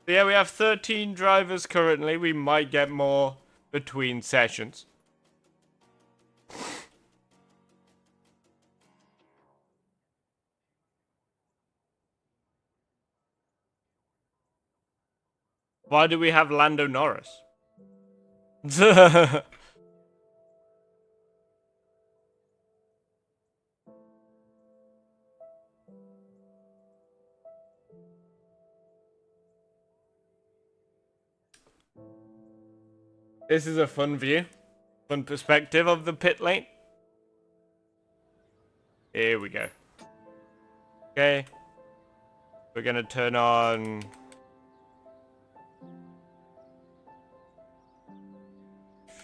So yeah, we have 13 drivers currently. We might get more between sessions. Why do we have Lando Norris? This is a fun view. Fun perspective of the pit lane. Here we go. Okay. We're gonna turn on...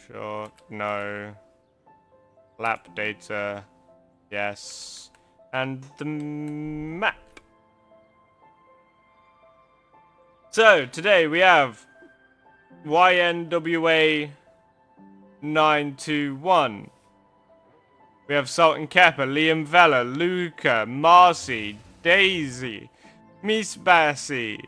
Sure. No. Lap data. Yes. And the map. So, today we have YNWA 921. We have Salt and Kepper, Liam Vella, Luca, Marcy, Daisy, Miss Bassi,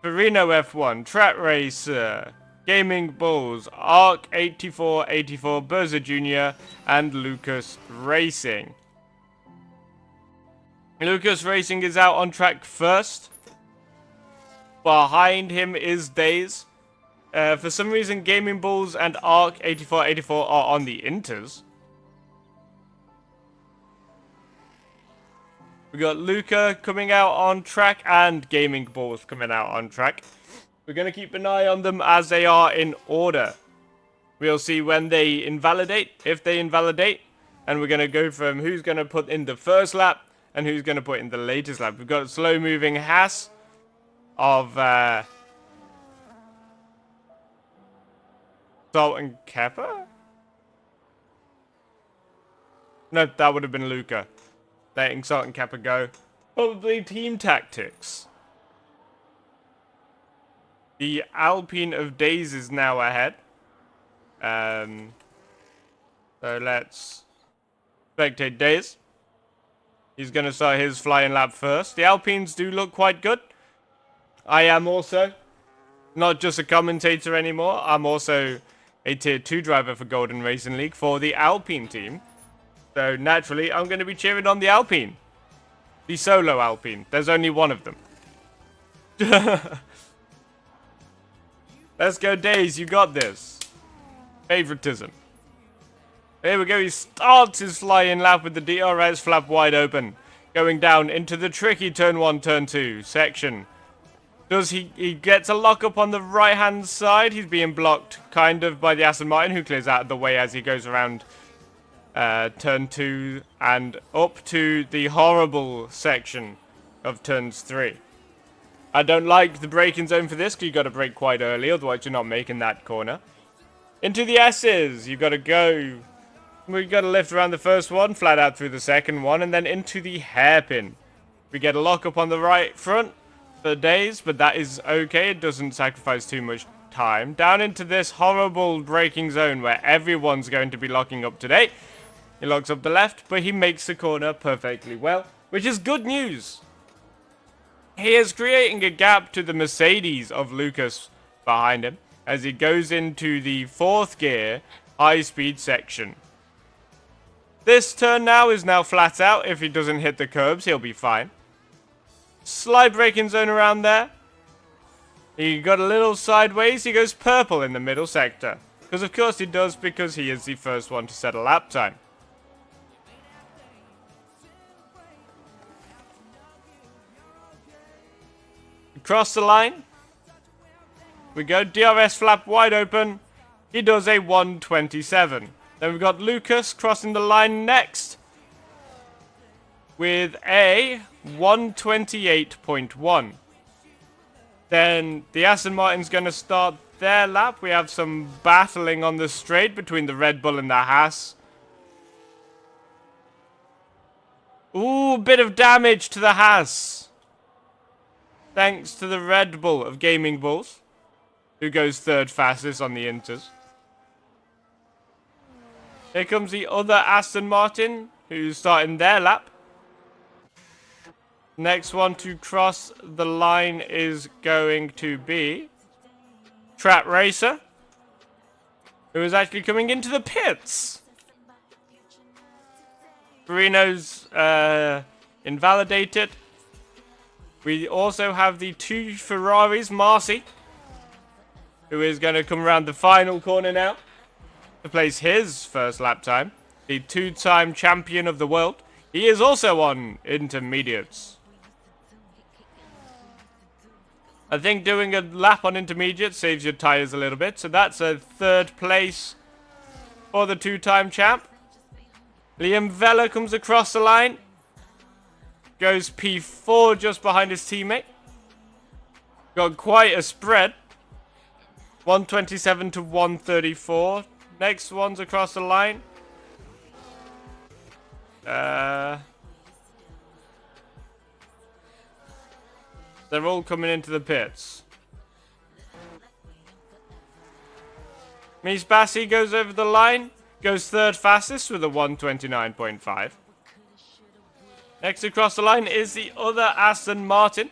Farino F1, Track Racer, Gaming Bulls, Arc 8484, Berza Jr., and Lucas Racing. Lucas Racing is out on track first. Behind him is Days. For some reason, Gaming Bulls and Arc 8484 are on the inters. We got Luca coming out on track and Gaming Bulls coming out on track. We're going to keep an eye on them as they are in order. We'll see when they invalidate, if they invalidate, and we're going to go from who's going to put in the first lap and who's going to put in the latest lap. We've got a slow-moving Haas of Salt and Kepper? No, that would have been Luca. Letting Salt and Kepper go. Probably team tactics. The Alpine of Days is now ahead. So let's spectate Days. He's going to start his flying lap first. The Alpines do look quite good. I am also not just a commentator anymore. I'm also a Tier 2 driver for Golden Racing League for the Alpine team. So naturally, I'm going to be cheering on the Alpine. The solo Alpine. There's only one of them. Let's go, Days. You got this. Favoritism. Here we go. He starts his flying lap with the DRS flap wide open. Going down into the tricky turn 1, turn 2 section. Does he gets a lock up on the right hand side. He's being blocked kind of by the Aston Martin, who clears out of the way as he goes around turn 2 and up to the horrible section of turns 3. I don't like the braking zone for this because you've got to brake quite early, otherwise you're not making that corner. Into the S's, you've got to go. We've got to lift around the first one, flat out through the second one, and then into the hairpin. We get a lock up on the right front for Days, but that is okay. It doesn't sacrifice too much time. Down into this horrible braking zone where everyone's going to be locking up today. He locks up the left, but he makes the corner perfectly well, which is good news. He is creating a gap to the Mercedes of Lucas behind him as he goes into the 4th gear high-speed section. This turn now is now flat out. If he doesn't hit the curbs, he'll be fine. Slight braking zone around there. He got a little sideways. He goes purple in the middle sector. Because of course he does, because he is the first one to set a lap time. Across the line. We go. DRS flap wide open. He does a 127. Then we've got Lucas crossing the line next with a 128.1. Then the Aston Martin's going to start their lap. We have some battling on the straight between the Red Bull and the Haas. Ooh, bit of damage to the Haas. Thanks to the Red Bull of Gaming Bulls, who goes 3rd fastest on the inters. Here comes the other Aston Martin, who's starting their lap. Next one to cross the line is going to be Trap Racer, who is actually coming into the pits. Bruno's invalidated. We also have the 2 Ferraris, Marcy, who is going to come around the final corner now to place his first lap time. The 2-time champion of the world. He is also on intermediates. I think doing a lap on intermediate saves your tyres a little bit. So that's a 3rd place for the 2-time champ. Liam Vella comes across the line. Goes P4 just behind his teammate. Got quite a spread. 127 to 134. Next one's across the line. They're all coming into the pits. Mies Bassi goes over the line. Goes 3rd fastest with a 129.5. Next across the line is the other Aston Martin.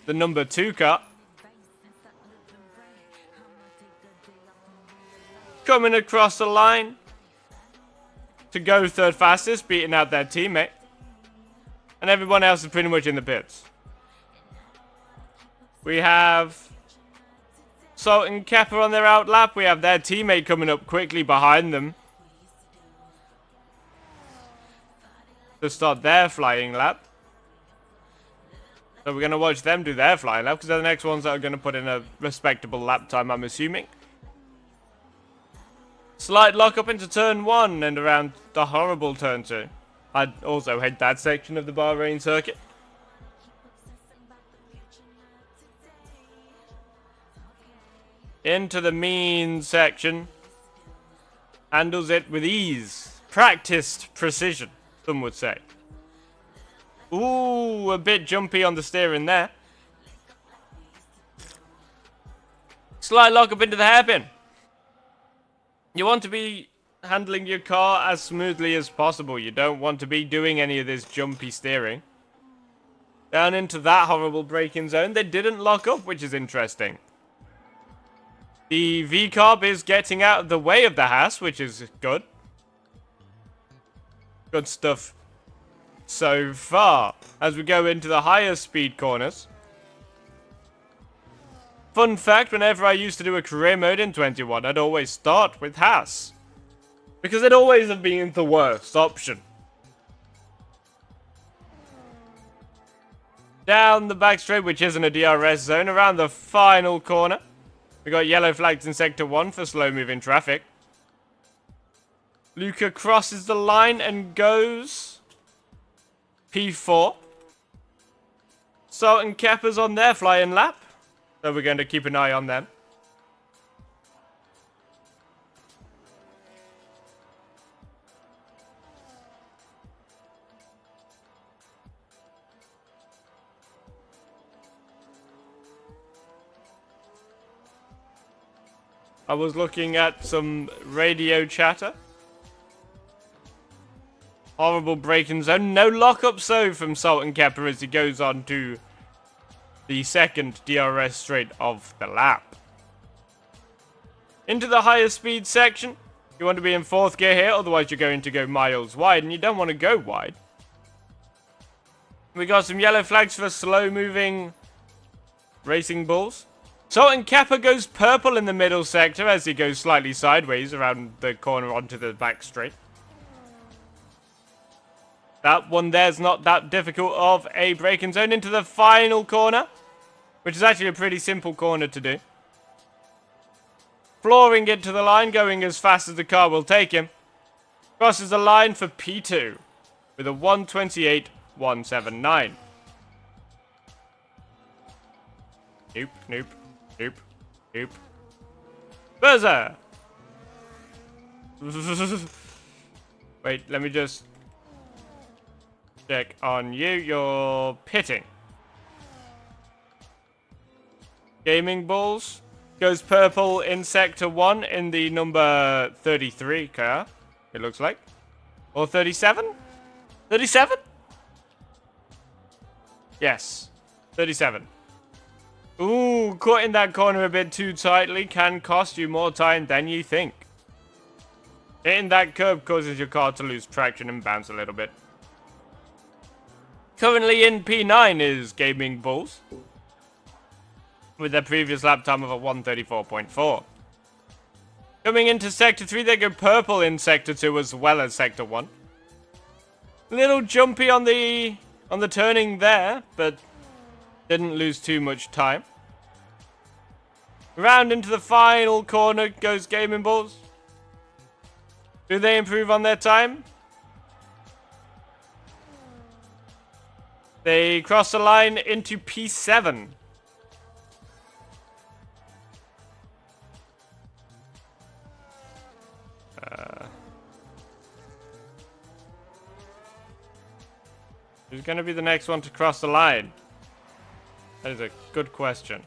The number 2 car. Coming across the line to go 3rd fastest, beating out their teammate. And everyone else is pretty much in the pits. We have Salt and Kepper on their outlap. We have their teammate coming up quickly behind them to start their flying lap. So we're going to watch them do their flying lap because they're the next ones that are going to put in a respectable lap time, I'm assuming. Slight lock up into turn 1 and around the horrible turn 2. I also hate that section of the Bahrain circuit. Into the mean section. Handles it with ease. Practiced precision, some would say. Ooh, a bit jumpy on the steering there. Slight lock up into the hairpin. You want to be handling your car as smoothly as possible. You don't want to be doing any of this jumpy steering. Down into that horrible braking zone. They didn't lock up, which is interesting. The V-Carb is getting out of the way of the Haas, which is good. Good stuff so far. As we go into the higher speed corners. Fun fact, whenever I used to do a career mode in 21, I'd always start with Haas. Because it'd always have been the worst option. Down the back straight, which isn't a DRS zone, around the final corner. We got yellow flags in sector 1 for slow moving traffic. Luca crosses the line and goes P4. Salt and Kepper's on their flying lap. So we're going to keep an eye on them. I was looking at some radio chatter. Horrible braking zone. No lockup so from Salt and Kepper as he goes on to the second DRS straight of the lap. Into the higher speed section. You want to be in 4th gear here, otherwise you're going to go miles wide, and you don't want to go wide. We got some yellow flags for slow moving racing bulls. Salt and Kepper goes purple in the middle sector as he goes slightly sideways around the corner onto the back straight. That one there's not that difficult of a braking zone into the final corner, which is actually a pretty simple corner to do. Flooring it to the line, going as fast as the car will take him. Crosses the line for P2 with a 128.179. Nope, nope, nope, nope. Buzzer! Wait, let me just check on you. You're pitting. Gaming balls goes purple in sector 1 in the number 33 car, it looks like. Or 37? 37? Yes. 37. Ooh, caught in that corner a bit too tightly can cost you more time than you think. Hitting that curb causes your car to lose traction and bounce a little bit. Currently in P9 is Gaming Bulls, with their previous lap time of a 1:34.4. Coming into Sector 3, they go purple in Sector 2 as well as Sector 1. Little jumpy on the turning there, but didn't lose too much time. Round into the final corner goes Gaming Bulls. Do they improve on their time? They cross the line into P7. Who's going to be the next one to cross the line? That is a good question.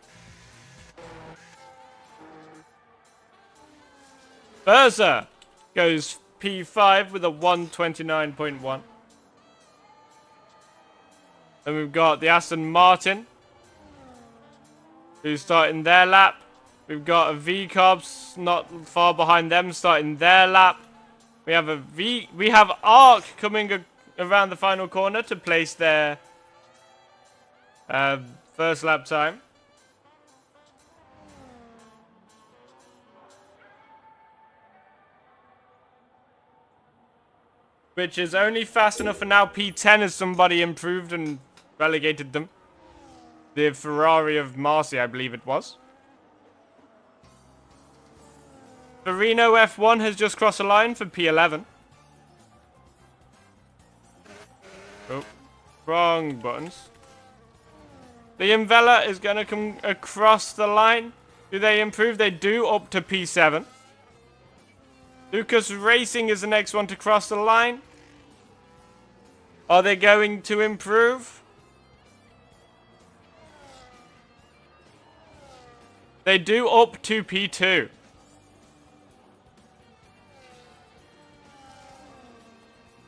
Berza goes P5 with a 1:29.1. Then we've got the Aston Martin, who's starting their lap. We've got a V-Cobs not far behind them starting their lap. We have Arc coming around the final corner to place their first lap time. Which is only fast enough for now. P10 as somebody improved and relegated them. The Ferrari of Marcy, I believe it was. Farino F1 has just crossed the line for P11. Oh, wrong buttons. Liam Vella is going to come across the line. Do they improve? They do, up to P7. Lucas Racing is the next one to cross the line. Are they going to improve? They do, up to P2.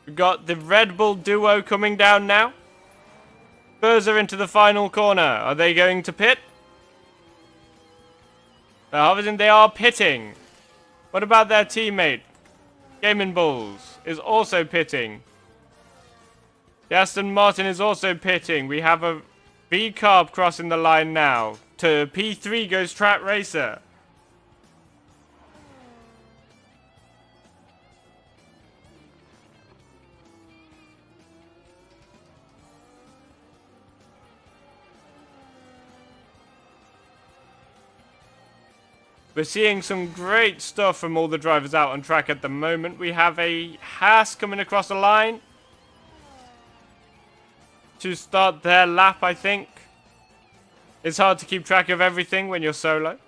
We've got the Red Bull duo coming down now. Berza into the final corner. Are they going to pit? Obviously they are pitting. What about their teammate? Gaming Bulls is also pitting. The Aston Martin is also pitting. We have a V-Carb crossing the line now. To P3 goes Track Racer. We're seeing some great stuff from all the drivers out on track at the moment. We have a Haas coming across the line to start their lap, I think. It's hard to keep track of everything when you're solo.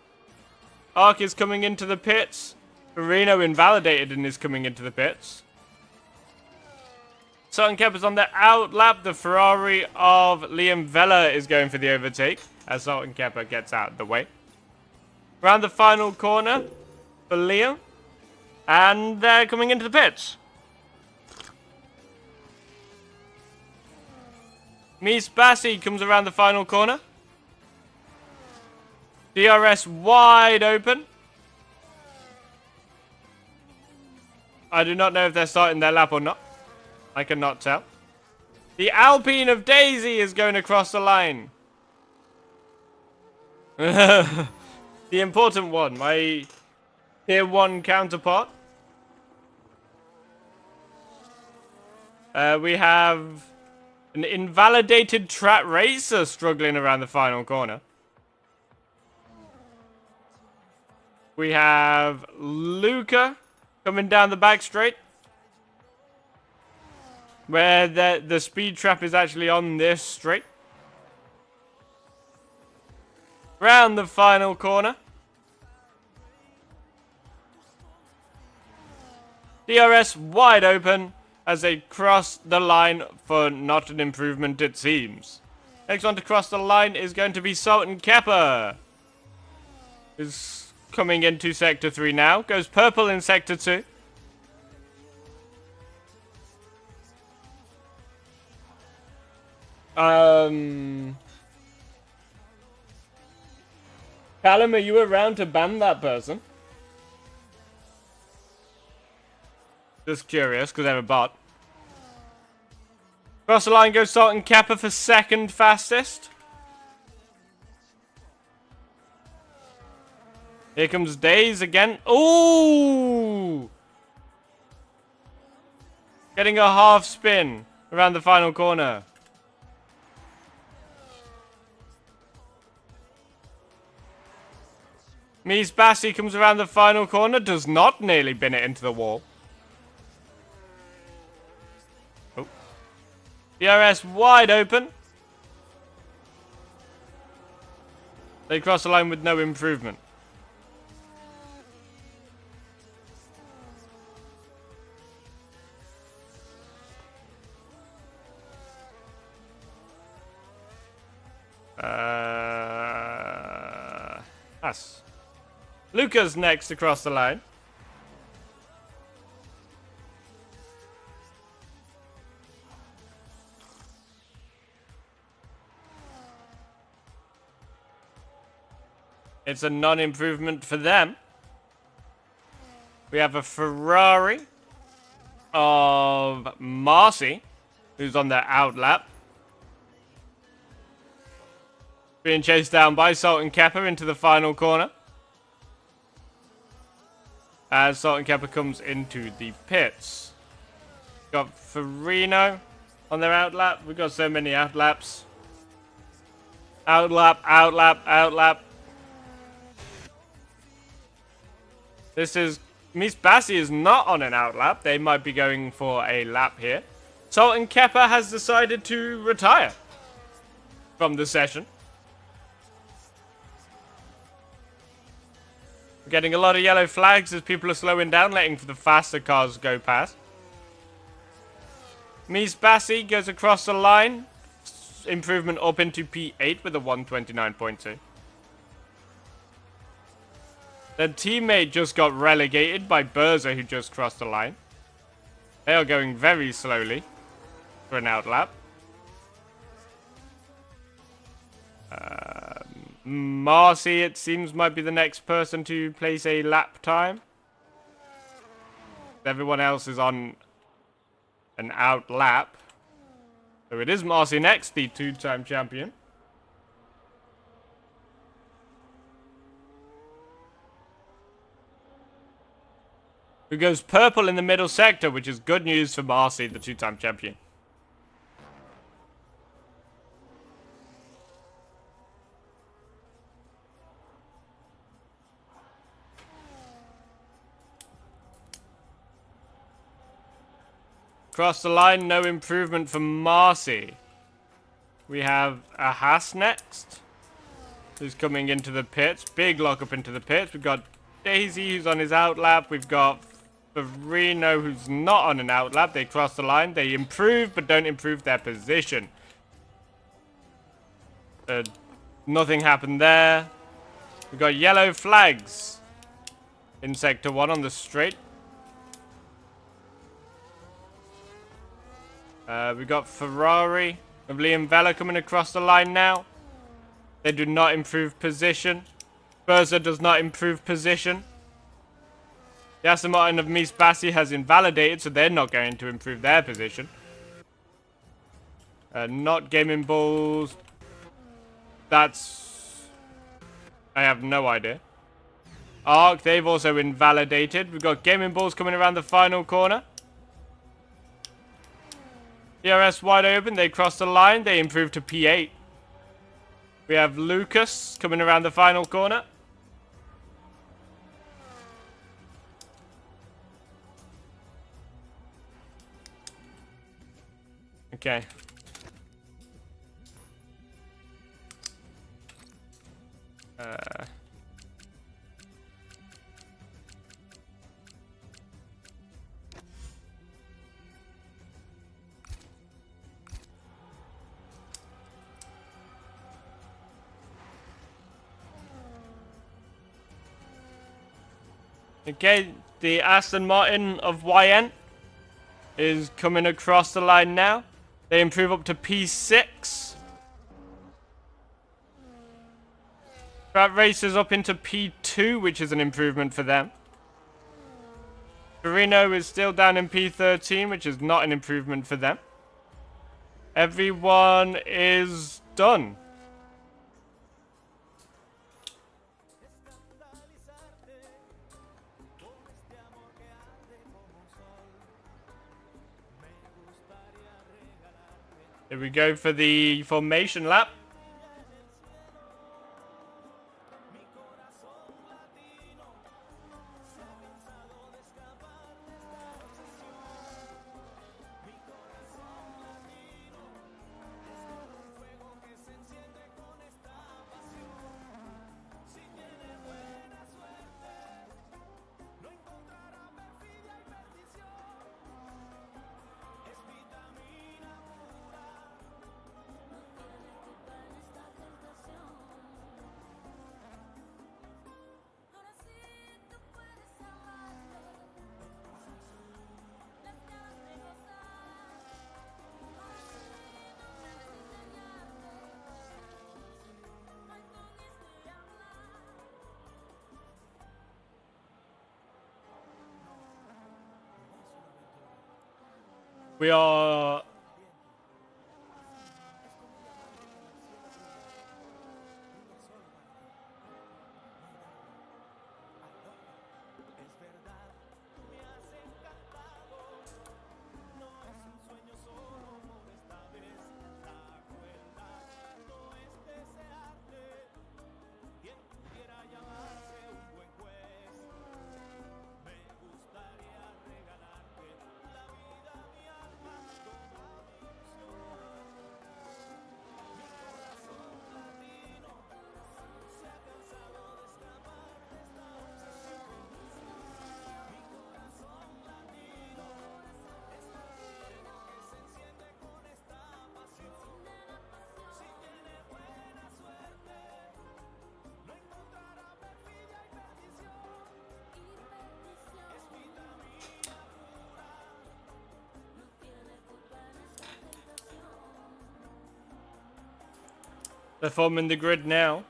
Ark is coming into the pits. Marino invalidated and is coming into the pits. Sutton Kepper's on the out lap. The Ferrari of Liam Vella is going for the overtake as Sutton Kepper gets out of the way. Around the final corner for Liam. And they're coming into the pits. Mies Bassi comes around the final corner. DRS wide open. I do not know if they're starting their lap or not. I cannot tell. The Alpine of Daisy is going across the line. The important one, my Tier 1 counterpart. We have an invalidated Track Racer struggling around the final corner. We have Luca coming down the back straight, where the speed trap is actually on this straight. Round the final corner. DRS wide open as they cross the line for not an improvement, it seems. Next one to cross the line is going to be Sultan Kepper. Is coming into Sector 3 now. Goes purple in Sector 2. Callum, are you around to ban that person? Just curious, because they're a bot. Cross the line goes Salt and Kappa for second fastest. Here comes Daze again. Ooh! Getting a half spin around the final corner. Mies Bassi comes around the final corner, does not nearly bin it into the wall. Oh. DRS wide open. They cross the line with no improvement. Us. Luca's next across the line. It's a non-improvement for them. We have a Ferrari of Marcy, who's on their outlap. Being chased down by Salt and Kappa into the final corner. As Salt and Kappa comes into the pits. Got Farino on their outlap. We've got so many outlaps. Outlap, outlap, outlap. This is... Mies Bassi is not on an outlap. They might be going for a lap here. Salt and Kappa has decided to retire from the session. Getting a lot of yellow flags as people are slowing down, letting for the faster cars go past. Mies Bassi goes across the line. Improvement up into P8 with a 129.2. Their teammate just got relegated by Berza, who just crossed the line. They are going very slowly for an outlap. Marcy, it seems, might be the next person to place a lap time. Everyone else is on an out lap. So it is Marcy next, the two-time champion. Who goes purple in the middle sector, which is good news for Marcy, the two-time champion. Cross the line, no improvement for Marcy. We have a Haas next, who's coming into the pits. Big lockup into the pits. We've got Daisy, who's on his outlap. We've got Farino, who's not on an outlap. They cross the line. They improve, but don't improve their position. Nothing happened there. We've got yellow flags in Sector 1 on the straight. We've got Ferrari of Liam Vella coming across the line now. They do not improve position. Berza does not improve position. The Aston Martin of Mies Bassi has invalidated, so they're not going to improve their position. Not Gaming Balls. That's... I have no idea. Arc, they've also invalidated. We've got Gaming Balls coming around the final corner. DRS wide open, they cross the line, they improve to P8. We have Lucas coming around the final corner. Okay. Okay, the Aston Martin of YN is coming across the line now. They improve up to P6. That races up into P2, which is an improvement for them. Torino is still down in P13, which is not an improvement for them. Everyone is done. Here we go for the formation lap. We are... They're forming the grid now.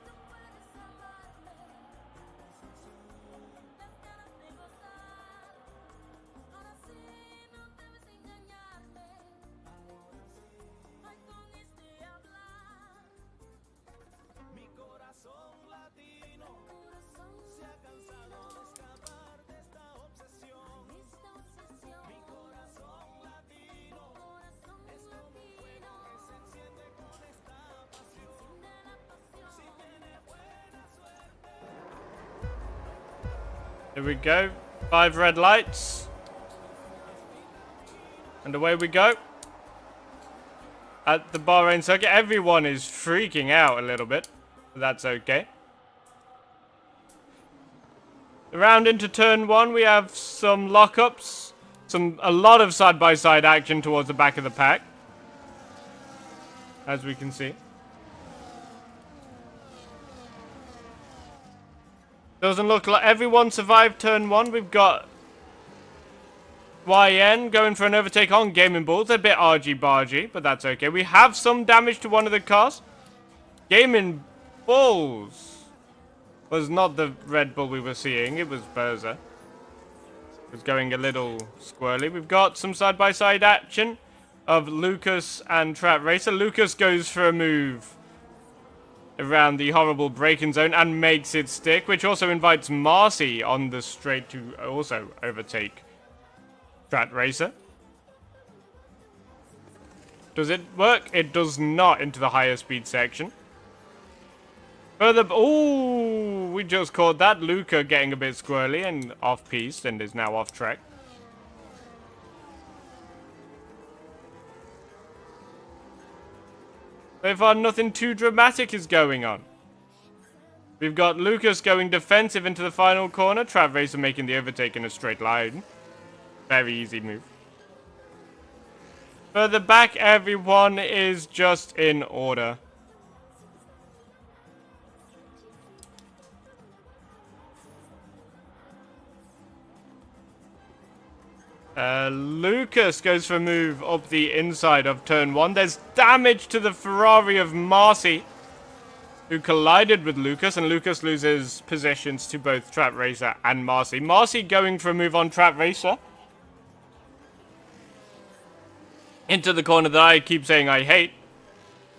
Here we go. 5 red lights. And away we go. At the Bahrain circuit, everyone is freaking out a little bit. But that's okay. Around into turn 1, we have some lockups. A lot of side-by-side action towards the back of the pack. As we can see. Doesn't look like everyone survived turn 1. We've got YN going for an overtake on Gaming Bulls. A bit argy-bargy, but that's okay. We have some damage to one of the cars. Gaming Bulls was not the Red Bull we were seeing. It was Berza. It was going a little squirrely. We've got some side-by-side action of Lucas and Trap Racer. Lucas goes for a move around the horrible braking zone and makes it stick, which also invites Marcy on the straight to also overtake Strat Racer. Does it work? It does not into the higher speed section. Further, ooh, we just caught that. Luca getting a bit squirrely and off-piste and is now off track. So far, nothing too dramatic is going on. We've got Lucas going defensive into the final corner. Trav Racer making the overtake in a straight line. Very easy move. Further back, everyone is just in order. Lucas goes for a move up the inside of turn 1. There's damage to the Ferrari of Marcy. who collided with Lucas, and Lucas loses positions to both Trap Racer and Marcy. Marcy going for a move on Trap Racer. Into the corner that I keep saying I hate.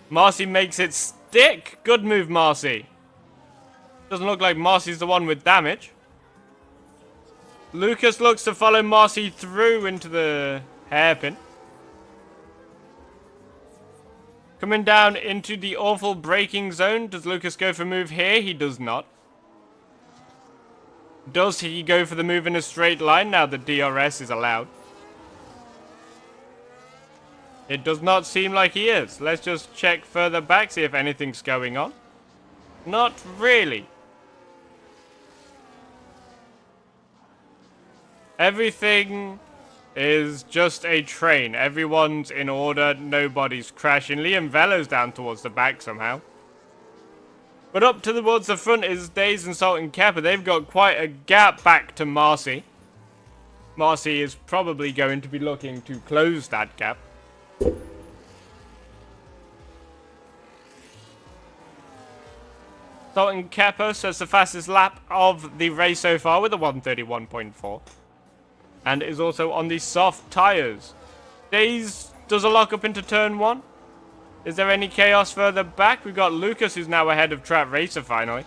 Marcy makes it stick. Good move, Marcy. Doesn't look like Marcy's the one with damage. Lucas looks to follow Marcy through into the hairpin. Coming down into the awful braking zone. Does Lucas go for a move here? He does not. Does he go for the move in a straight line now that DRS is allowed? It does not seem like he is. Let's just check further back, see if anything's going on. Not really. Everything is just a train. Everyone's in order. Nobody's crashing. Liam Velo's down towards the back somehow. But up towards the front is Daze and Salt and Kappa. They've got quite a gap back to Marcy. Marcy is probably going to be looking to close that gap. Salt and Kappa sets the fastest lap of the race so far with a 1:31.4. And is also on the soft tyres. Daze does a lock up into turn 1. Is there any chaos further back? We've got Lucas who's now ahead of Trap Racer finally.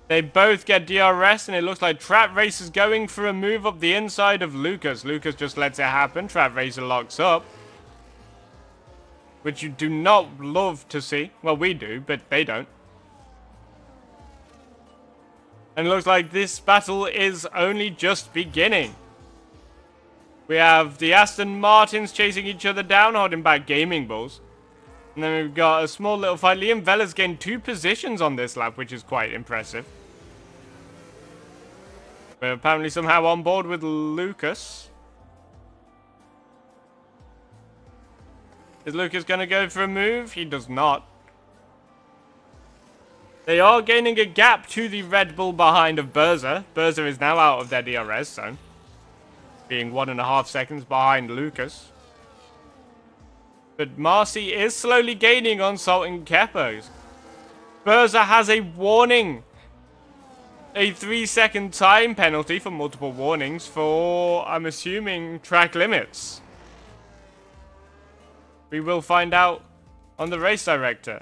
They both get DRS and it looks like Trap Racer's going for a move up the inside of Lucas. Lucas just lets it happen. Trap Racer locks up. Which you do not love to see. Well, we do, but they don't. And it looks like this battle is only just beginning. We have the Aston Martins chasing each other down, holding back gaming balls. And then we've got a small little fight. Liam Vella's gained 2 positions on this lap, which is quite impressive. We're apparently somehow on board with Lucas. Is Lucas going to go for a move? He does not. They are gaining a gap to the Red Bull behind of Berza. Berza is now out of their DRS zone. Being 1.5 seconds behind Lucas. But Marcy is slowly gaining on Salt and Kepos. Berza has a warning. A 3-second time penalty for multiple warnings for, I'm assuming, track limits. We will find out on the race director.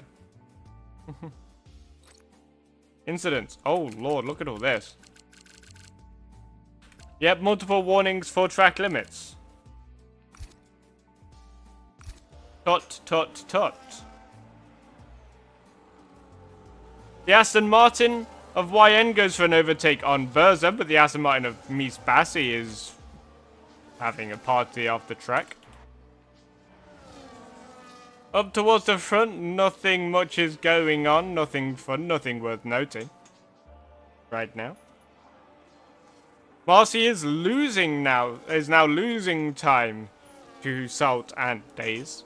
Incidents. Oh lord, look at all this. Yep, multiple warnings for track limits. Tot, tot, tot. The Aston Martin of YN goes for an overtake on Berza, but the Aston Martin of Mies Bassi is having a party off the track. Up towards the front, nothing much is going on. Nothing fun, nothing worth noting. Right now. Marcy is losing now. Is now losing time to Salt and Daze.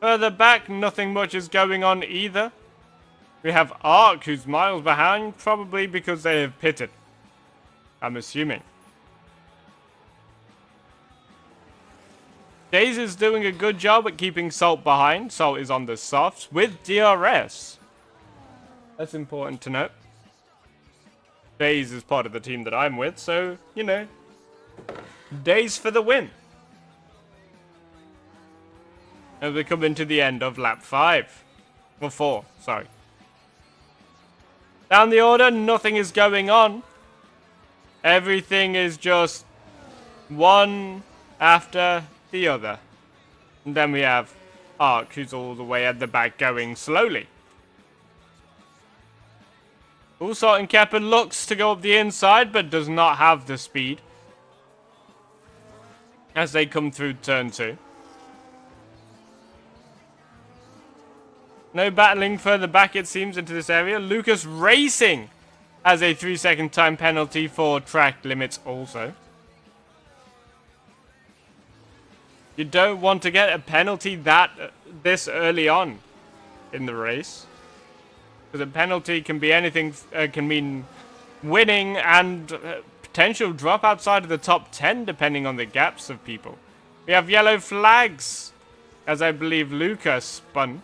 Further back, nothing much is going on either. We have Ark, who's miles behind, probably because they have pitted. I'm assuming. Daze is doing a good job at keeping Salt behind. Salt is on the softs with DRS. That's important to note. Daze is part of the team that I'm with, so, you know. Daze for the win. As we come into the end of lap 5. Well, 4, sorry. Down the order, nothing is going on. Everything is just one after the other. And then we have Ark, who's all the way at the back going slowly. Salt and Kappa looks to go up the inside, but does not have the speed. As they come through turn 2. No battling further back, it seems, into this area. Lucas Racing has a 3-second time penalty for track limits also. You don't want to get a penalty this early on in the race. Because a penalty can be anything, can mean winning and potential drop outside of the top 10 depending on the gaps of people. We have yellow flags, as I believe Luca spun.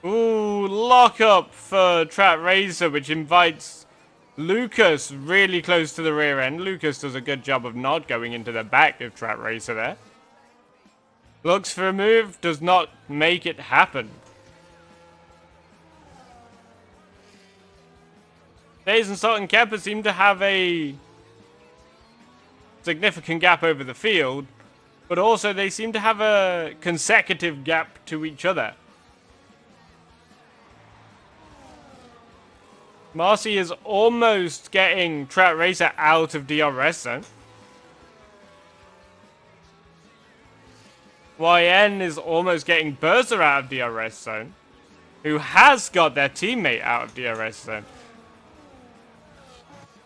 Ooh, lock up for Trap Racer, which invites Lucas really close to the rear end. Lucas does a good job of not going into the back of Trap Racer there. Looks for a move, does not make it happen. Days and Salt and Kepper seem to have a significant gap over the field, but also they seem to have a consecutive gap to each other. Marcy is almost getting Trap Racer out of DRS zone. YN is almost getting Berser out of DRS zone, who has got their teammate out of DRS zone.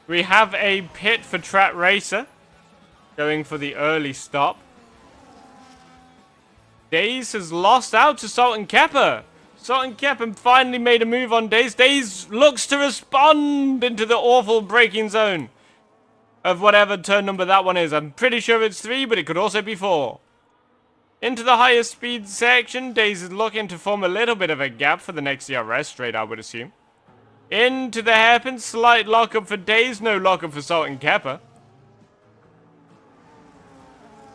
We have a pit for Trap Racer, going for the early stop. Days has lost out to Salt and Kepper. Salt and Kepper finally made a move on Days. Days looks to respond into the awful braking zone of whatever turn number that one is. I'm pretty sure it's 3, but it could also be 4. Into the higher speed section, Days is looking to form a little bit of a gap for the next DRS straight, I would assume. Into the hairpin, slight lockup for Days, no lockup for Salt and Kepper.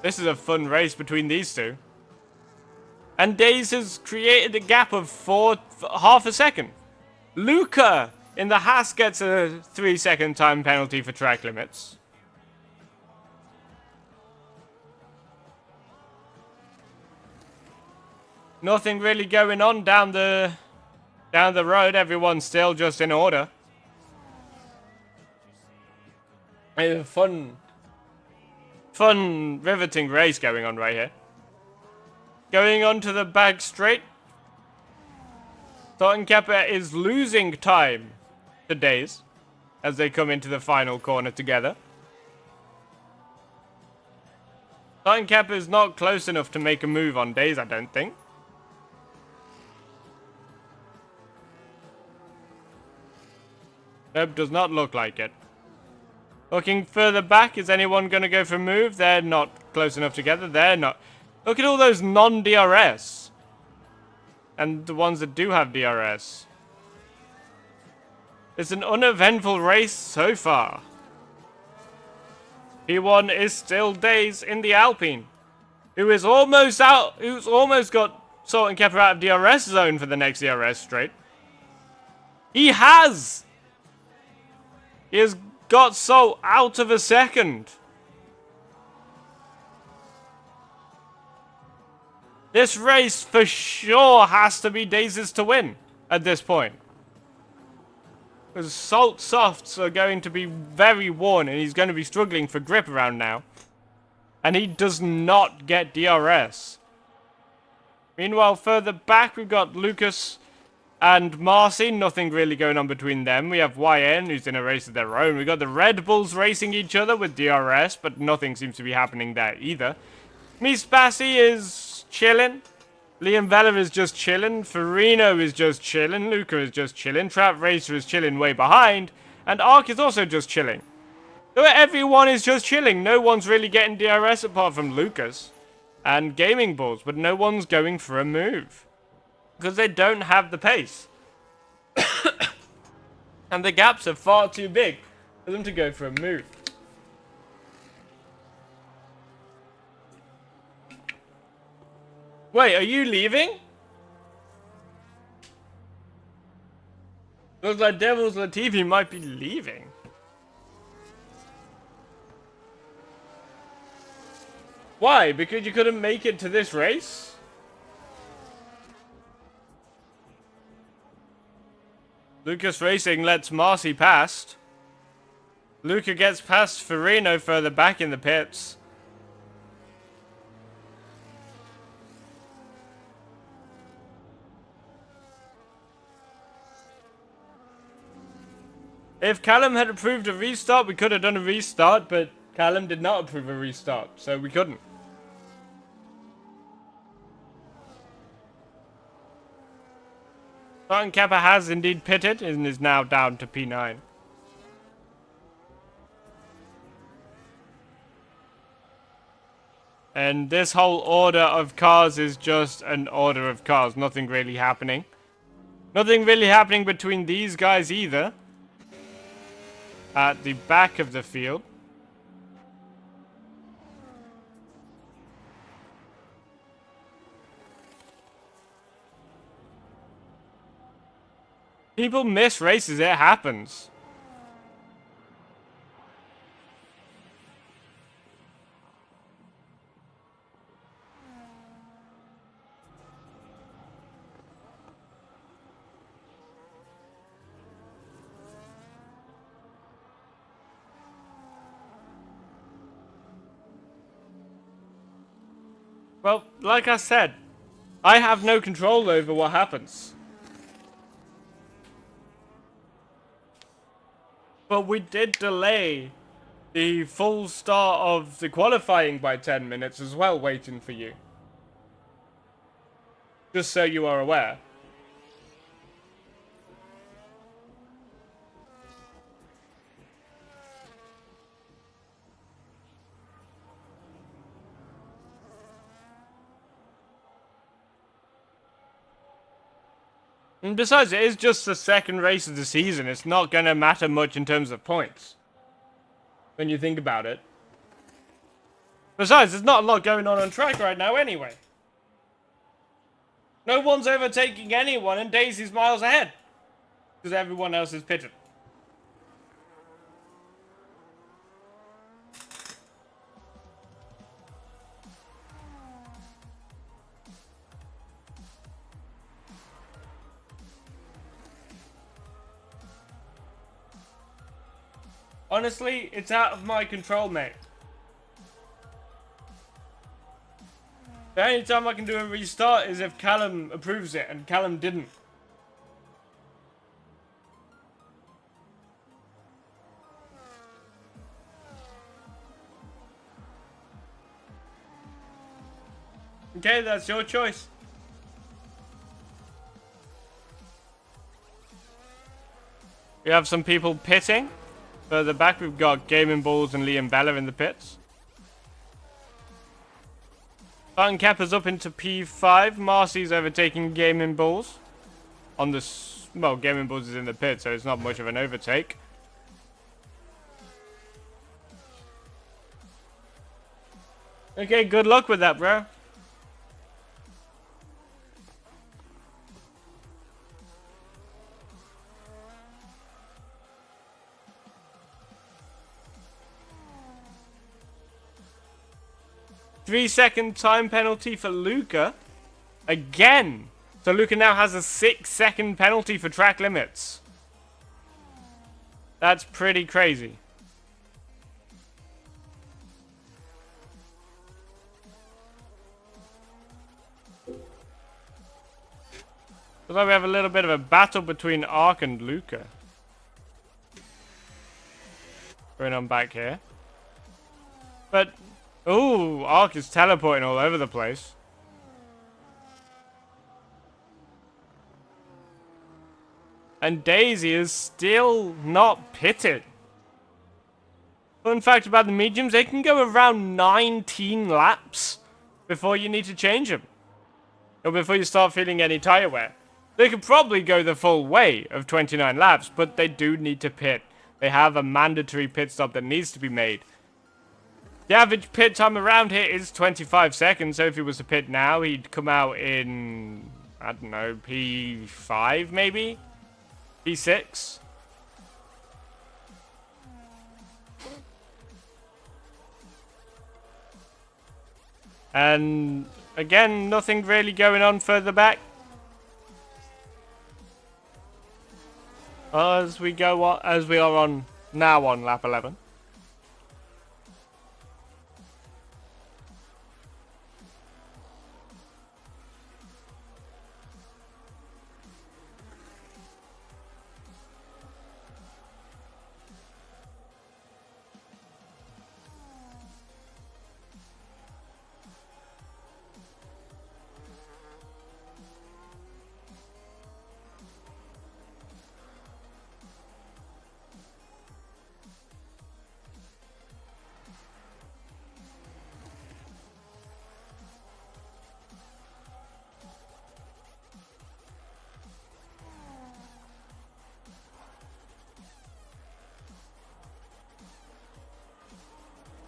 This is a fun race between these two. And Days has created a gap of half a second. Luca in the Haas gets a 3-second time penalty for track limits. Nothing really going on down the road. Everyone's still just in order. It's a fun, riveting race going on right here. Going on to the back straight. Salt and Kepper is losing time to Days as they come into the final corner together. Salt and Kepper is not close enough to make a move on Days, I don't think. Nope, does not look like it. Looking further back, is anyone going to go for a move? They're not close enough together. They're not. Look at all those non-DRS. And the ones that do have DRS. It's an uneventful race so far. P1 is still Days in the Alpine, who is almost out, who's almost got Salt and Kepper out of DRS zone for the next DRS straight. He has got Salt out of a second. This race for sure has to be Days' to win at this point. Because Salt softs are going to be very worn and he's going to be struggling for grip around now. And he does not get DRS. Meanwhile, further back we've got Lucas and Marcy. Nothing really going on between them. We have YN who's in a race of their own. We've got the Red Bulls racing each other with DRS, but nothing seems to be happening there either. Miss Bassi is chilling. Liam Vella is just chilling. Farino is just chilling. Luca is just chilling. Trap Racer is chilling way behind. And Ark is also just chilling. So everyone is just chilling. No one's really getting DRS apart from Lucas and Gaming Balls. But no one's going for a move. Because they don't have the pace. And the gaps are far too big for them to go for a move. Wait, are you leaving? Looks like Devil's Latifi might be leaving. Why? Because you couldn't make it to this race? Lucas Racing lets Marcy past. Luca gets past Farino further back in the pits. If Callum had approved a restart, we could have done a restart, but Callum did not approve a restart, so we couldn't. Spartan Kappa has indeed pitted and is now down to P9. And this whole order of cars is just an order of cars. Nothing really happening. Nothing really happening between these guys either. At the back of the field. People miss races, it happens. Well, like I said, I have no control over what happens. But we did delay the full start of the qualifying by 10 minutes as well, waiting for you. Just so you are aware. And besides, it is just the second race of the season. It's not going to matter much in terms of points. When you think about it. Besides, there's not a lot going on track right now anyway. No one's overtaking anyone and Daisy's miles ahead. Because everyone else is pitted. Honestly, it's out of my control, mate. The only time I can do a restart is if Callum approves it, and Callum didn't. Okay, that's your choice. We have some people pitting. Further back, we've got Gaming Balls and Liam Bella in the pits. Spartan Kappa's up into P5. Marcy's overtaking Gaming Balls. On the... Well, Gaming Balls is in the pit, so it's not much of an overtake. Okay, good luck with that, bro. Three-second time penalty for Luca. Again. So Luca now has a 6-second penalty for track limits. That's pretty crazy. Looks like we have a little bit of a battle between Ark and Luca. Going on back here. But... Ooh, Ark is teleporting all over the place. And Daisy is still not pitted. Fun fact about the mediums, they can go around 19 laps before you need to change them. Or before you start feeling any tire wear. They could probably go the full way of 29 laps, but they do need to pit. They have a mandatory pit stop that needs to be made. The average pit time around here is 25 seconds, so if he was to pit now, he'd come out in, I don't know, P5 maybe? P6? And again, nothing really going on further back. As we go on, as we are on now on lap 11.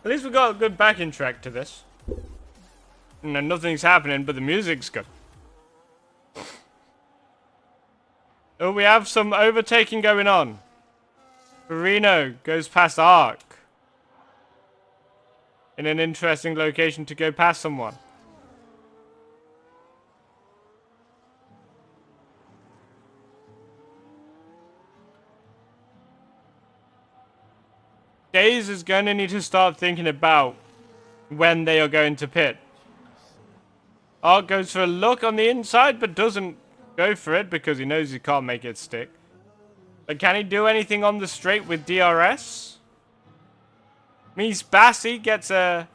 At least we got a good backing track to this. No, nothing's happening, but the music's good. Oh, we have some overtaking going on. Reno goes past Ark. In an interesting location to go past someone. Days is going to need to start thinking about when they are going to pit. Ark goes for a look on the inside, but doesn't go for it because he knows he can't make it stick. But can he do anything on the straight with DRS? Mies Bassi gets a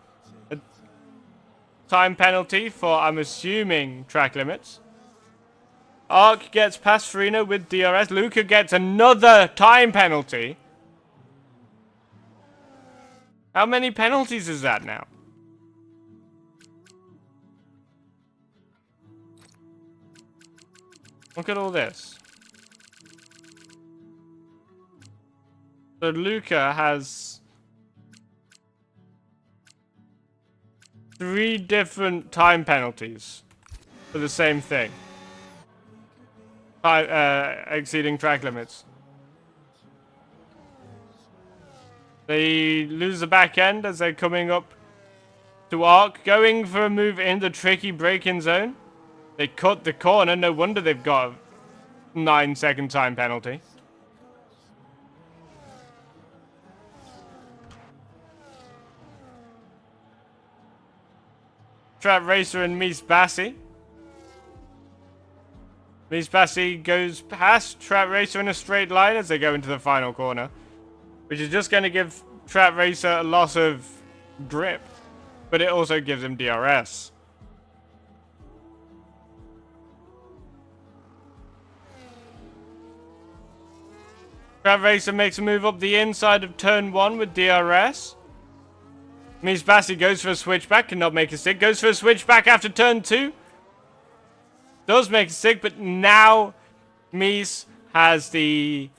time penalty for, I'm assuming, track limits. Ark gets past Farina with DRS. Luca gets another time penalty. How many penalties is that now? Look at all this. So Luca has 3 different time penalties for the same thing. Exceeding track limits. They lose the back end as they're coming up to Arc, going for a move in the tricky braking zone. They cut the corner, no wonder they've got a 9-second time penalty. Trap Racer and Mies Bassi. Mies Bassi goes past Trap Racer in a straight line as they go into the final corner, which is just going to give Trap Racer a loss of grip, but it also gives him DRS. Trap Racer makes a move up the inside of turn 1 with DRS. Mies Bassi goes for a switchback, cannot make a stick. Goes for a switchback after turn 2. Does make a stick, but now Mies has the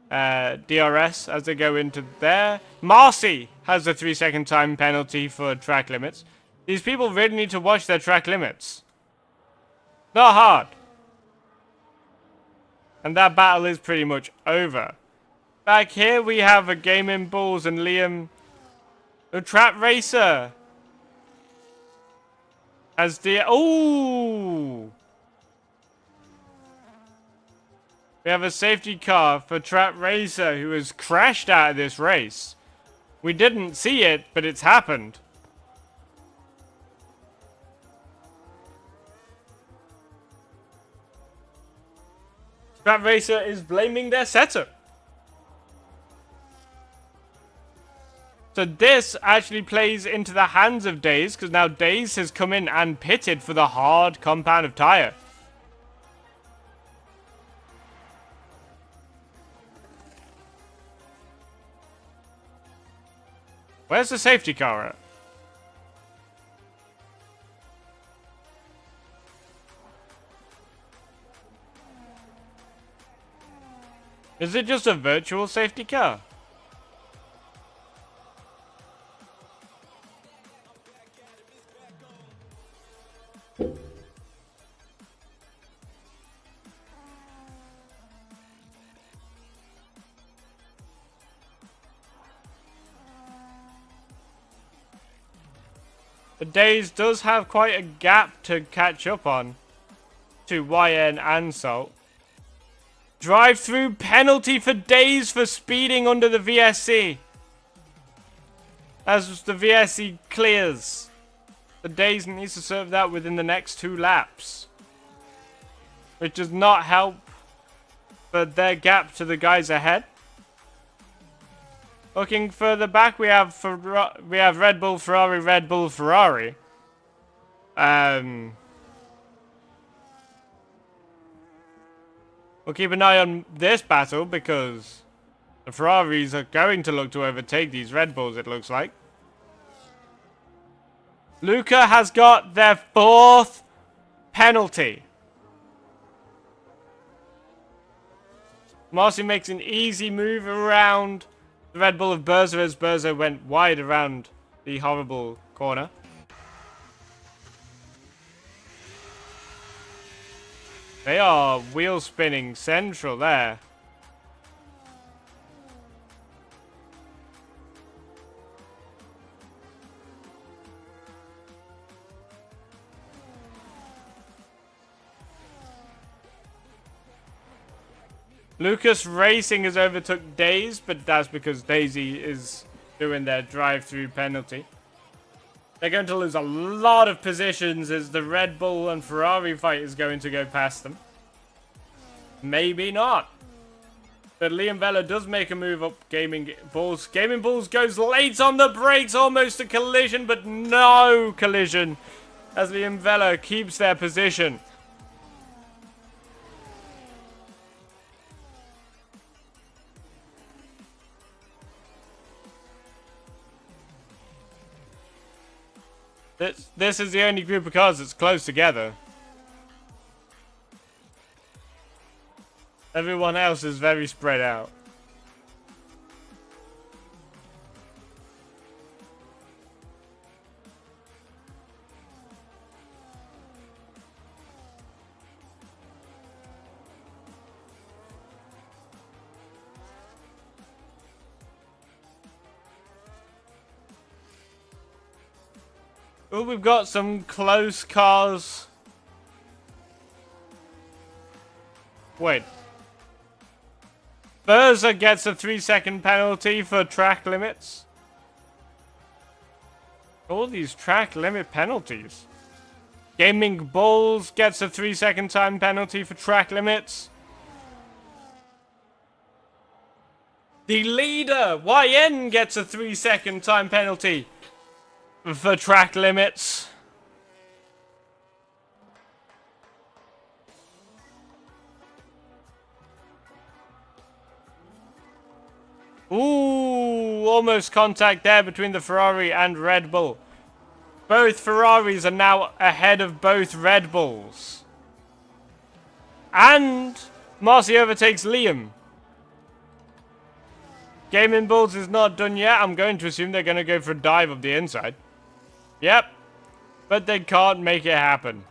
DRS as they go into there. Marcy has a 3-second time penalty for track limits. These people really need to watch their track limits. Not hard. And that battle is pretty much over. Back here we have a Gaming Bulls and Liam. The Trap Racer has the... Ooh! We have a safety car for Trap Racer who has crashed out of this race. We didn't see it, but it's happened. Trap Racer is blaming their setup. So this actually plays into the hands of Daze, because now Daze has come in and pitted for the hard compound of tyre. Where's the safety car at? Is it just a virtual safety car? The Daze does have quite a gap to catch up on to YN and Salt. Drive-through penalty for Daze for speeding under the VSC. As the VSC clears. The Daze needs to serve that within the next 2 laps. Which does not help for their gap to the guys ahead. Looking further back, we have Red Bull, Ferrari, Red Bull, Ferrari. We'll keep an eye on this battle because the Ferraris are going to look to overtake these Red Bulls, it looks like. Luca has got their 4th penalty. Marcy makes an easy move around the Red Bull of Berza as Berza went wide around the horrible corner. They are wheel spinning central there. Lucas Racing has overtook Days, but that's because Daisy is doing their drive-through penalty. They're going to lose a lot of positions as the Red Bull and Ferrari fight is going to go past them. Maybe not. But Liam Vella does make a move up Gaming Bulls. Gaming Bulls goes late on the brakes, almost a collision, but no collision as Liam Vella keeps their position. This is the only group of cars that's close together. Everyone else is very spread out. Oh, we've got some close cars. Wait. Berza gets a 3-second penalty for track limits. All these track limit penalties. Gaming Bulls gets a 3-second time penalty for track limits. The leader, YN, gets a 3-second time penalty for track limits. Ooh, almost contact there between the Ferrari and Red Bull. Both Ferraris are now ahead of both Red Bulls. And Marcy overtakes Liam. Gaming Bulls is not done yet. I'm going to assume they're going to go for a dive of the inside. Yep. But they can't make it happen.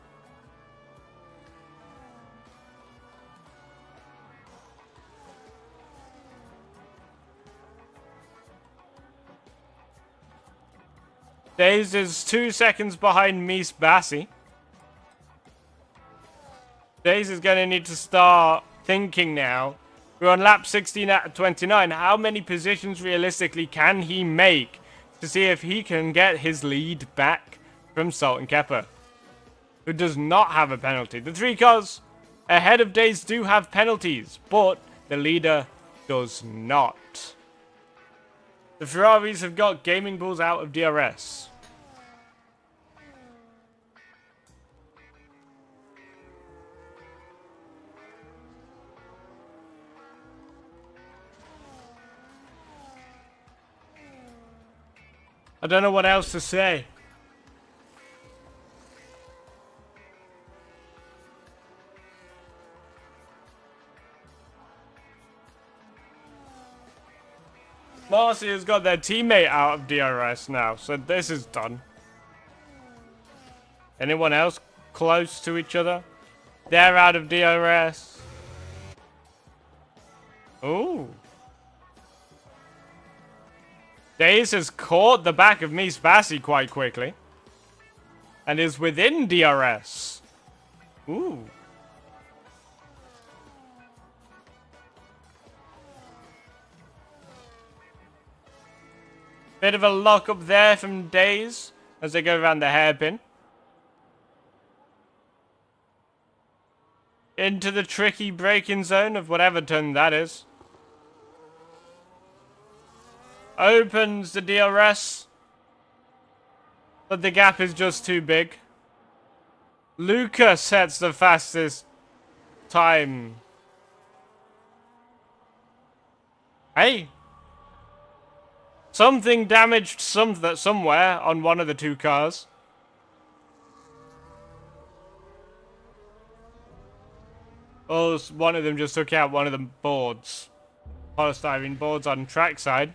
Days is 2 seconds behind Mies Bassi. Days is going to need to start thinking now. We're on lap 16 out of 29. How many positions realistically can he make to see if he can get his lead back from Sultan Kepper, who does not have a penalty? The 3 cars ahead of Days do have penalties, but the leader does not. The Ferraris have got Gaming Bulls out of DRS. I don't know what else to say. Marcy has got their teammate out of DRS now, so this is done. Anyone else close to each other? They're out of DRS. Ooh. Days has caught the back of Mies Bassi quite quickly. And is within DRS. Ooh. Bit of a lock up there from Days as they go around the hairpin. Into the tricky braking zone of whatever turn that is. Opens the DRS. But the gap is just too big. Luca sets the fastest time. Hey. Something damaged somewhere on one of the 2 cars. Or one of them just took out one of the boards. Polystyrene boards on trackside.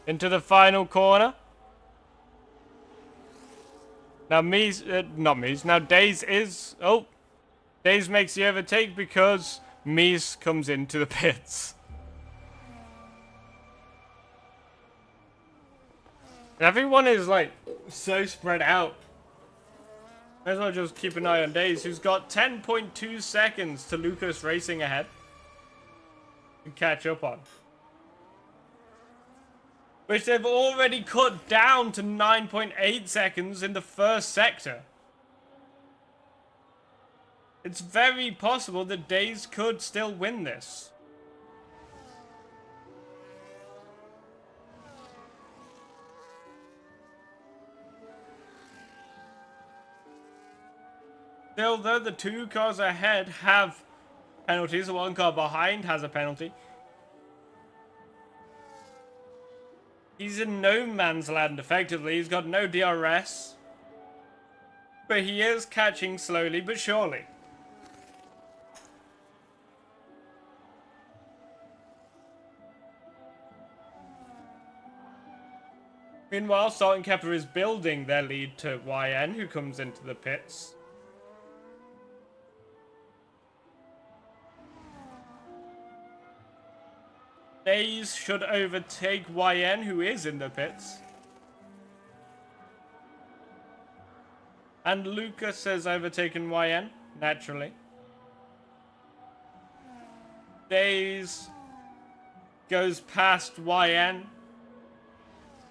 Into the final corner. Now now Daze is... Oh! Daze makes the overtake because Mies comes into the pits. Everyone is, like, so spread out. Might as well just keep an eye on Daze, who's got 10.2 seconds to Lucas racing ahead. To catch up on. Which they've already cut down to 9.8 seconds in the first sector. It's very possible that Daze could still win this. Still, though, the two cars ahead have penalties. The one car behind has a penalty. He's in no man's land, effectively. He's got no DRS. But he is catching slowly but surely. Meanwhile, Salt and Kepper is building their lead to YN, who comes into the pits. Daze should overtake YN, who is in the pits. And Lucas has overtaken YN, naturally. Daze goes past YN.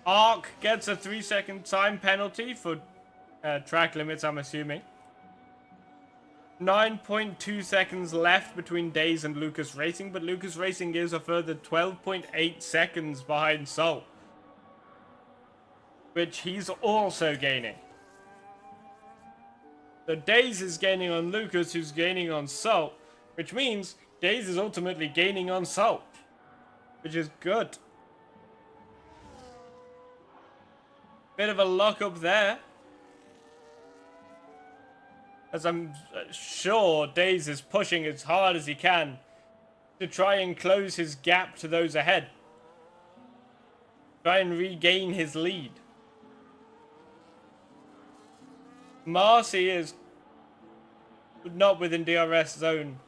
Arc gets a 3-second time penalty for track limits, I'm assuming. 9.2 seconds left between Daze and Lucas Racing, but Lucas Racing is a further 12.8 seconds behind Salt, which he's also gaining. So Daze is gaining on Lucas, who's gaining on Salt, which means Daze is ultimately gaining on Salt, which is good. Bit of a lock-up there. As I'm sure Daze is pushing as hard as he can to try and close his gap to those ahead. Try and regain his lead. Marcy is not within DRS zone